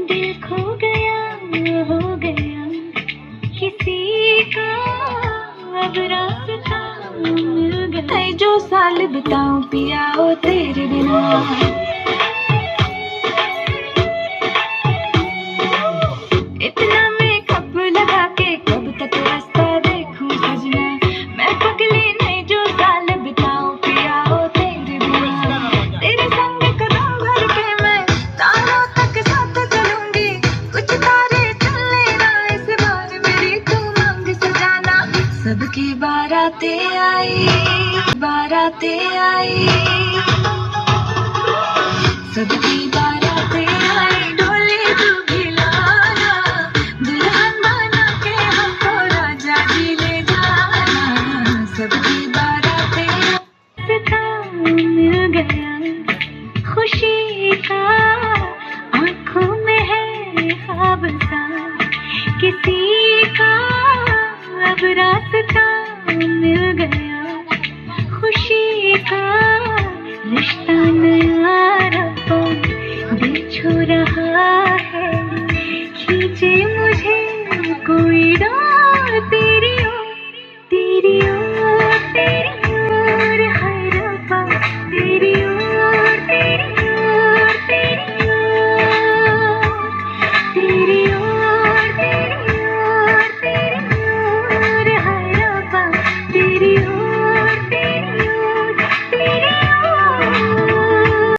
दिल खो गया हो गया किसी का, अब रास्ता मिल गया। जो साल बिताऊं पिया ओ तेरे बिना, इतना मेकअप लगा के कब तक रास्ता देखूं सजना। मैं पगली नहीं जो साल बिताऊं पिया ओ तेरे बिना। तेरे संग कदम भर के मैं तारों तक साथ चलूंगी, कुछ तारे चलने ना इस बार मेरी तू मांग सजाना। सबकी बारातें आई, बारातें आई, सबकी बारातें आई, डोली तू खिलाना, दुल्हन बना के हमको राजा जी ले जाना। सबकी बारातें